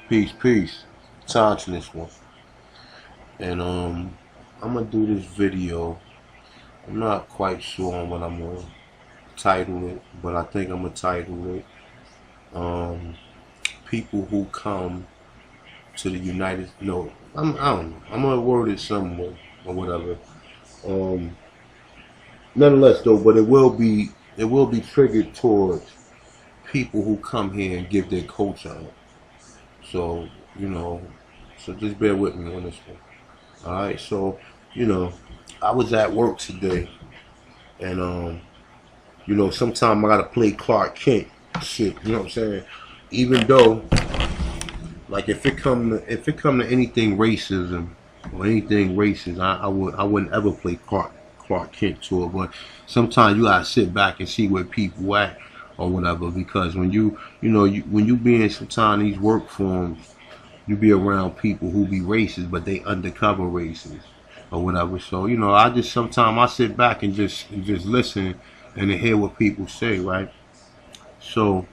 Peace, peace. Time to this one. And I'm gonna do this video. I'm not quite sure on what I'm gonna title it, but I think I'm gonna title it People Who Come to the United No, I don't know. I'm gonna word it somewhere or whatever. Um Nonetheless though, but it will be triggered towards people who come here and give their culture up. So, you know, so just bear with me on this one. Alright, so, you know, I was at work today and sometimes I gotta play Clark Kent shit, you know what I'm saying? Even though like if it come to anything racism or anything racist, I wouldn't ever play Clark Kent to it, but sometimes you gotta sit back and see where people at or whatever, because when when you be in sometimes these work forms, you be around people who be racist, but they undercover racist or whatever. So I just sometimes I sit back and just listen and to hear what people say, right? So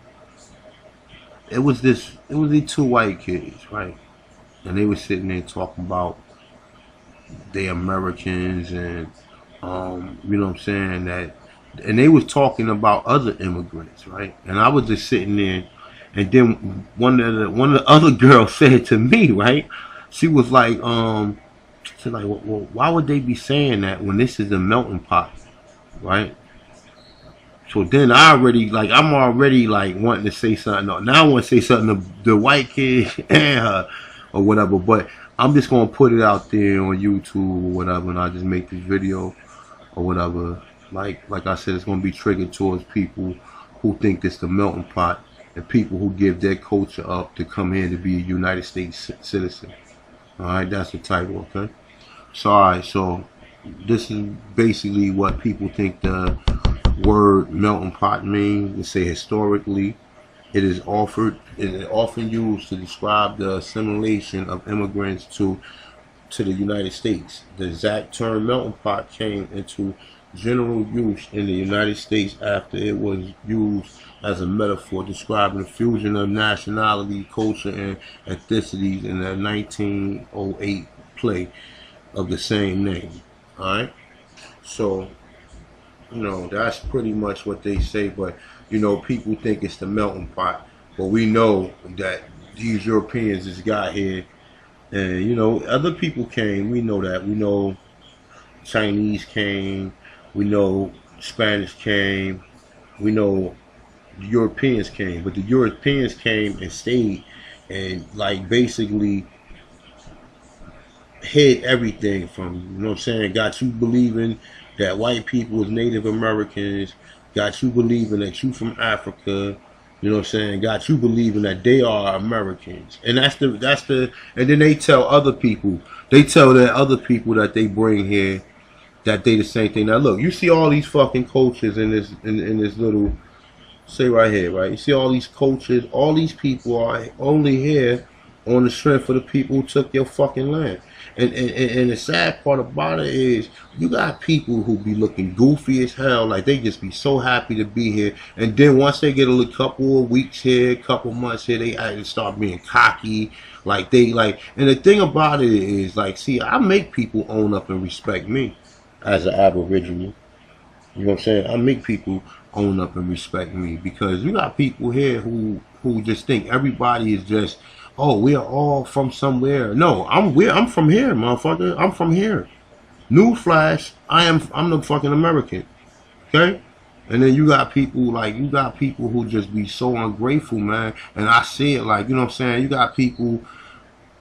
it was these two white kids, right? And they were sitting there talking about they Americans and you know what I'm saying, that, and they was talking about other immigrants, right? And I was just sitting there, and then one of the other girls said to me, right? She was like, well, why would they be saying that when this is a melting pot, right? So then I'm already like wanting to say something. Now I want to say something to the white kid and her or whatever, but I'm just gonna put it out there on YouTube or whatever, and I just make this video or whatever. Like I said, it's gonna be triggered towards people who think it's the melting pot and people who give their culture up to come here to be a United States citizen. All right, that's the title, okay? So alright, so this is basically what people think the word melting pot means. They say historically it is often used to describe the assimilation of immigrants to the United States. The exact term melting pot came into general use in the United States after it was used as a metaphor describing the fusion of nationality, culture, and ethnicities in the 1908 play of the same name. Alright? So, that's pretty much what they say, but people think it's the melting pot. But we know that these Europeans just got here, and other people came. We know that. We know Chinese came. We know Spanish came. We know the Europeans came. But the Europeans came and stayed and like basically hid everything from you. You know what I'm saying? Got you believing that white people is Native Americans. Got you believing that you from Africa. You know what I'm saying? Got you believing that they are Americans. And that's the and then they tell other people. They tell that other people that they bring here that they the same thing. Now look, you see all these fucking cultures in this little, say right here, right? You see all these cultures, all these people are only here on the strength of the people who took your fucking land. And the sad part about it is you got people who be looking goofy as hell, like they just be so happy to be here, and then once they get a couple of weeks here, couple months here, they actually start being cocky, like and the thing about it is, like, see, I make people own up and respect me as an Aboriginal. You know what I'm saying? I make people own up and respect me, because you got people here who just think everybody is just, oh, we are all from somewhere. No, I'm from here, motherfucker. I'm from here. Newsflash, I'm the fucking American. Okay? And then you got people who just be so ungrateful, man. And I see it, like, you know what I'm saying? You got people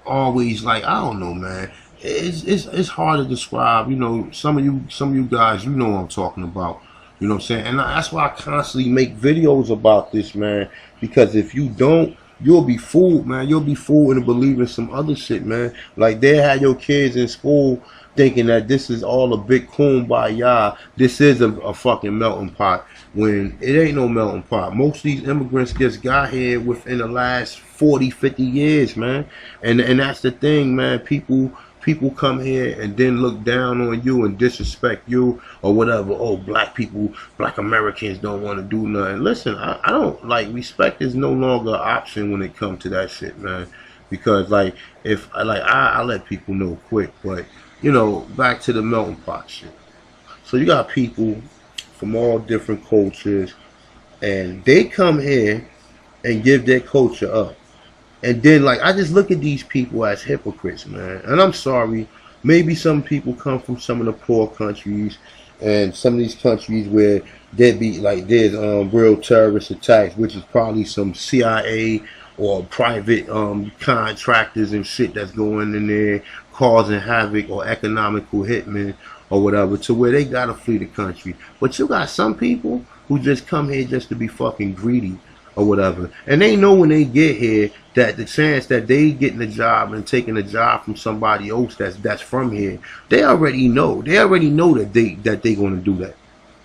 always like, I don't know, man. It's hard to describe. Some of you guys, what I'm talking about. You know what I'm saying? And that's why I constantly make videos about this, man. Because if you don't, you'll be fooled, man. You'll be fooled into believing some other shit, man. Like, they had your kids in school thinking that this is all a big kumbaya. This is a fucking melting pot, when it ain't no melting pot. Most of these immigrants just got here within the last 40, 50 years, man. And that's the thing, man. People come here and then look down on you and disrespect you or whatever. Oh, black Americans don't want to do nothing. Listen, I don't, like, respect is no longer an option when it comes to that shit, man. because like if I let people know quick, but you know, back to the melting pot shit. So you got people from all different cultures, and they come here and give their culture up. And then, like, I just look at these people as hypocrites, man. And I'm sorry, maybe some people come from some of the poor countries, and some of these countries where there be like there's real terrorist attacks, which is probably some CIA or private contractors and shit that's going in there causing havoc, or economical hitmen or whatever, to where they gotta flee the country. But you got some people who just come here just to be fucking greedy or whatever, and they know when they get here that the chance that they getting a job and taking a job from somebody else that's from here, they already know. They already know that they gonna do that.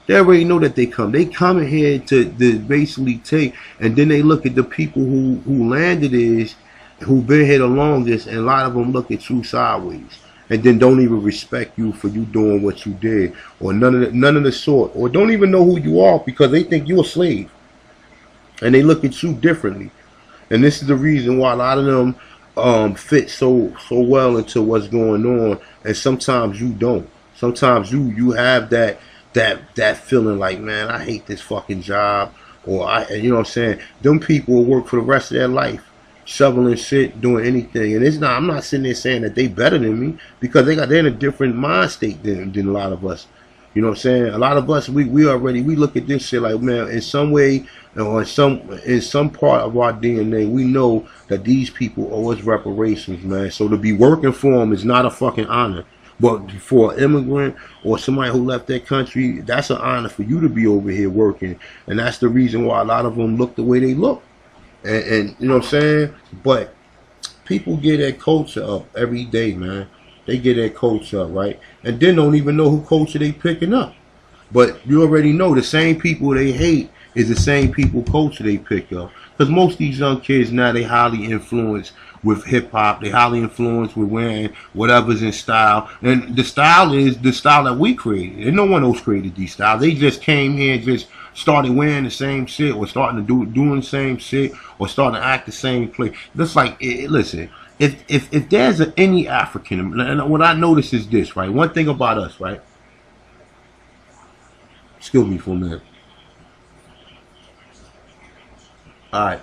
They already know that they coming here to basically take, and then they look at the people who landed is, who been here the longest, and a lot of them look at you sideways, and then don't even respect you for you doing what you did, or none of the sort, or don't even know who you are because they think you're a slave, and they look at you differently. And this is the reason why a lot of them fit so well into what's going on, and sometimes you don't. Sometimes you have that feeling like, man, I hate this fucking job, or you know what I'm saying. Them people will work for the rest of their life, shoveling shit, doing anything, and it's not. I'm not sitting there saying that they better than me, because they're in a different mind state than a lot of us. You know what I'm saying? A lot of us, we look at this shit like, man, in some way, or in some part of our DNA, we know that these people owe us reparations, man. So to be working for them is not a fucking honor. But for an immigrant or somebody who left their country, that's an honor for you to be over here working. And that's the reason why a lot of them look the way they look. And you know what I'm saying? But people get their culture up every day, man. They get their culture up, right? And then don't even know who culture they picking up. But you already know the same people they hate is the same people culture they pick up. Because most of these young kids now, they highly influenced with hip hop. They highly influenced with wearing whatever's in style. And the style is the style that we created. And no one else created these styles. They just came here and just started wearing the same shit, or starting to doing the same shit, or starting to act the same play. That's like, listen, if there's any African, and what I notice is this, right? One thing about us, right? Excuse me for a minute. All right.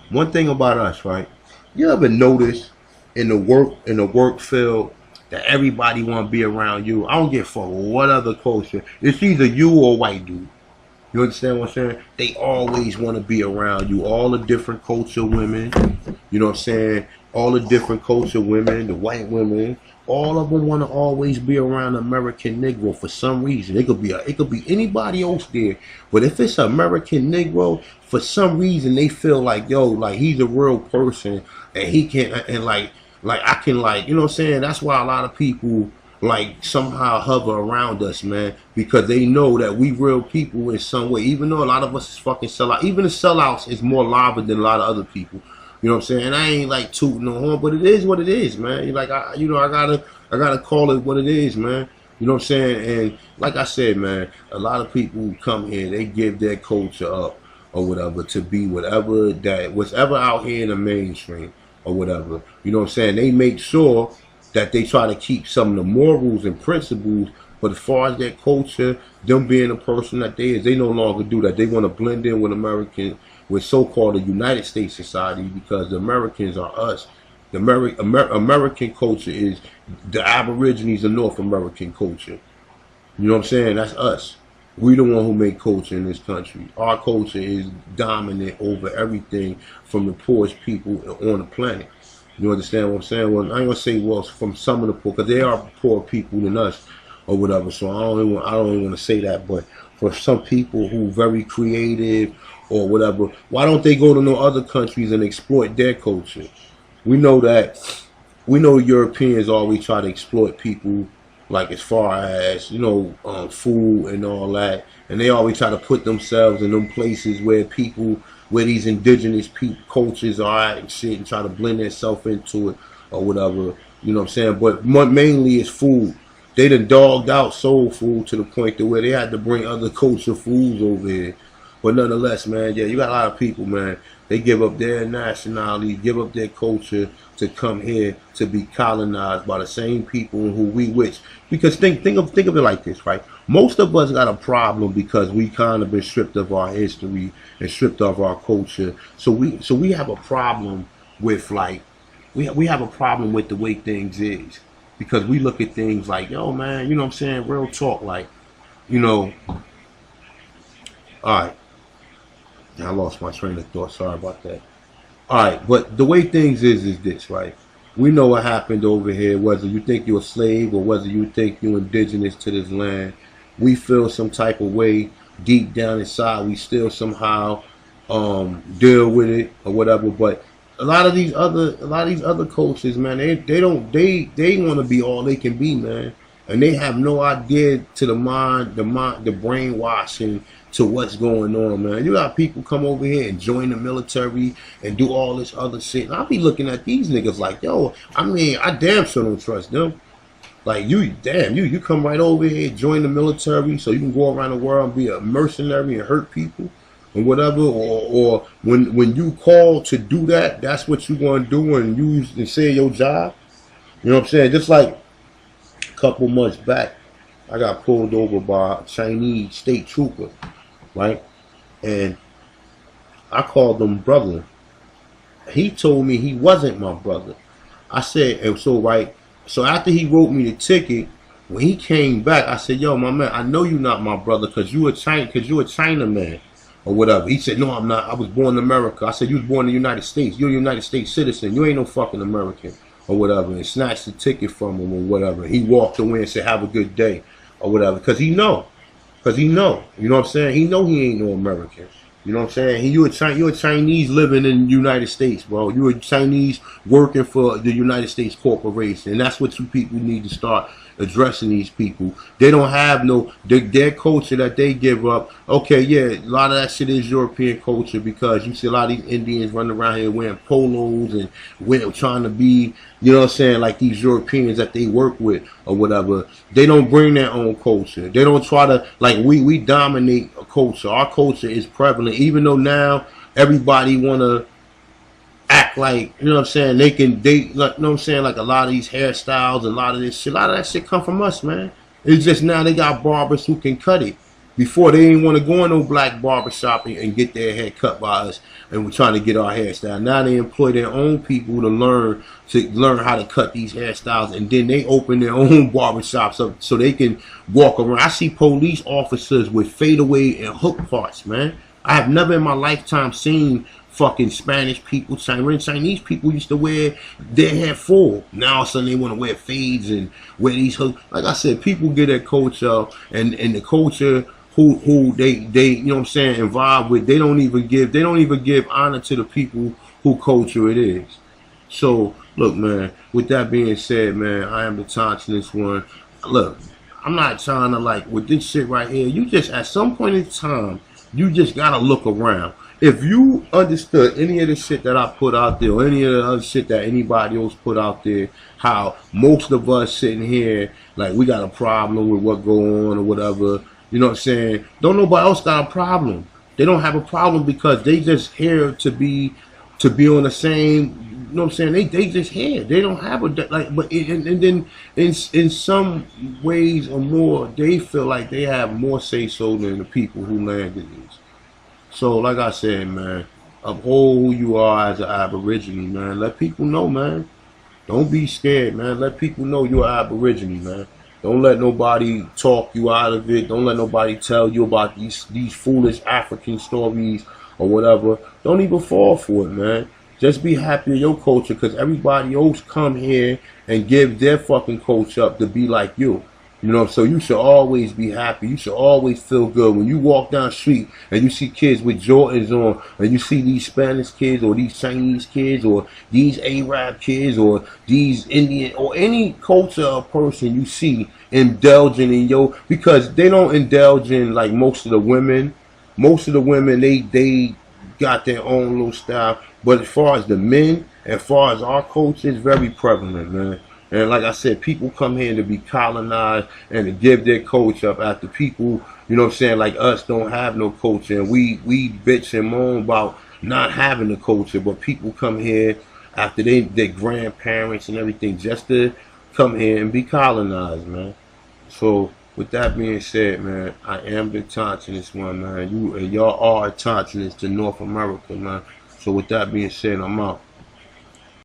One thing about us, right? You ever notice in the work field that everybody want to be around you? I don't give a fuck what other culture. It's either you or white dude. You understand what I'm saying? They always want to be around you. All the different culture women, you know what I'm saying? All the different culture women, the white women, all of them want to always be around American Negro for some reason. It could be anybody else there, but if it's American Negro, for some reason they feel like, yo, like he's a real person, and he can, and like I can, like, you know what I'm saying? That's why a lot of people like somehow hover around us, man, because they know that we real people in some way. Even though a lot of us is fucking sellout, even the sellouts is more lava than a lot of other people. You know what I'm saying? And I ain't like tooting no horn, but it is what it is, man. You're like, I gotta call it what it is, man. You know what I'm saying? And like I said, man, a lot of people who come here, they give their culture up or whatever to be what's ever out here in the mainstream or whatever. You know what I'm saying? They make sure that they try to keep some of the morals and principles, but as far as their culture, them being a person that they is, they no longer do that. They want to blend in with so-called the United States society, because the Americans are us. The American culture is the Aborigines of North American culture. You know what I'm saying? That's us. We the one who make culture in this country. Our culture is dominant over everything from the poorest people on the planet. You understand what I'm saying? Well, I ain't gonna say from some of the poor, because they are poor people than us or whatever. So I don't even want to say that. But for some people who very creative or whatever, why don't they go to no other countries and exploit their culture? We know Europeans always try to exploit people, like as far as, you know, food and all that, and they always try to put themselves in them places where these indigenous people cultures are at and shit, and try to blend themselves into it or whatever. You know what I'm saying? But mainly it's food. They done dogged out soul food to the point to where they had to bring other culture foods over here. But nonetheless, man, yeah, you got a lot of people, man. They give up their nationality, give up their culture to come here to be colonized by the same people who we wish. Because think of it like this, right? Most of us got a problem because we kind of been stripped of our history and stripped of our culture. So we have a problem with like we have a problem with the way things is because we look at things like, yo, man, you know what I'm saying? Real talk, like, you know, all right. I lost my train of thought. Sorry about that. All right, but the way things is this, right? We know what happened over here. Whether you think you're a slave or whether you think you're indigenous to this land, we feel some type of way deep down inside. We still somehow deal with it or whatever. But a lot of these other cultures, man, they want to be all they can be, man, and they have no idea to the brainwashing to what's going on, man. You got people come over here and join the military and do all this other shit. And I'll be looking at these niggas like, yo, I mean, I damn sure don't trust them. Like, you come right over here, join the military so you can go around the world and be a mercenary and hurt people and whatever. Or when you call to do that, that's what you going to do and use and say your job. You know what I'm saying? Just like a couple months back, I got pulled over by a Chinese state trooper, right? And I called him brother. He told me he wasn't my brother. I said, and so right, so after he wrote me the ticket, when he came back, I said, yo, my man, I know you're not my brother because you're a Chinaman or whatever. He said, no, I'm not. I was born in America. I said, you was born in the United States. You're a United States citizen. You ain't no fucking American or whatever. And snatched the ticket from him or whatever. He walked away and said, have a good day or whatever. Because he know. You know what I'm saying? He know he ain't no American. You know what I'm saying? You're a Chinese living in the United States, bro. You're a Chinese working for the United States corporation. And that's what you people need to start addressing these people. They don't have their culture that they give up. Okay, yeah, a lot of that shit is European culture because you see a lot of these Indians running around here wearing polos and trying to be, you know what I'm saying, like these Europeans that they work with or whatever. They don't bring their own culture. They don't try to, like, we dominate a culture. Our culture is prevalent, even though now everybody want to act like, you know what I'm saying, like, you know what I'm saying, like a lot of these hairstyles, a lot of that shit come from us, man. It's just now they got barbers who can cut it. Before they didn't want to go in no black barber shop and get their hair cut by us, and we're trying to get our hairstyle. Now they employ their own people to learn how to cut these hairstyles, and then they open their own barber shops up so they can walk around. I see police officers with fadeaway and hook parts, man. I have never in my lifetime seen fucking Spanish people, Chinese people used to wear their hair full. Now all of a sudden they want to wear fades and wear these hooks. Like I said, people get their culture and the culture who they you know what I'm saying involved with. They don't even give honor to the people who culture it is. So look, man, with that being said, man, I am the Tonchless one. Look, I'm not trying to, like, with this shit right here, you just at some point in time you just gotta look around. If you understood any of the shit that I put out there or any of the other shit that anybody else put out there, how most of us sitting here, like, we got a problem with what go on or whatever, you know what I'm saying? Don't nobody else got a problem. They don't have a problem because they just here to be on the same, you know what I'm saying? They just here. They don't have a, like, but and then in some ways or more, they feel like they have more say so than the people who landed these. So, like I said, man, uphold who you are as an Aborigine, man. Let people know, man. Don't be scared, man. Let people know you're an Aborigine, man. Don't let nobody talk you out of it. Don't let nobody tell you about these foolish African stories or whatever. Don't even fall for it, man. Just be happy in your culture because everybody else come here and give their fucking culture up to be like you. You know, so you should always be happy. You should always feel good. When you walk down the street and you see kids with Jordans on, and you see these Spanish kids or these Chinese kids or these Arab kids or these Indian or any culture or person you see indulging in because they don't indulge in, like, most of the women. Most of the women, they got their own little style. But as far as the men, as far as our culture, it's very prevalent, man. And like I said, people come here to be colonized and to give their culture up after people, you know what I'm saying, like us don't have no culture. And we bitch and moan about not having a culture, but people come here after their grandparents and everything just to come here and be colonized, man. So with that being said, man, I am the Tontonist one, man. Y'all are Tontonist to North America, man. So with that being said, I'm out.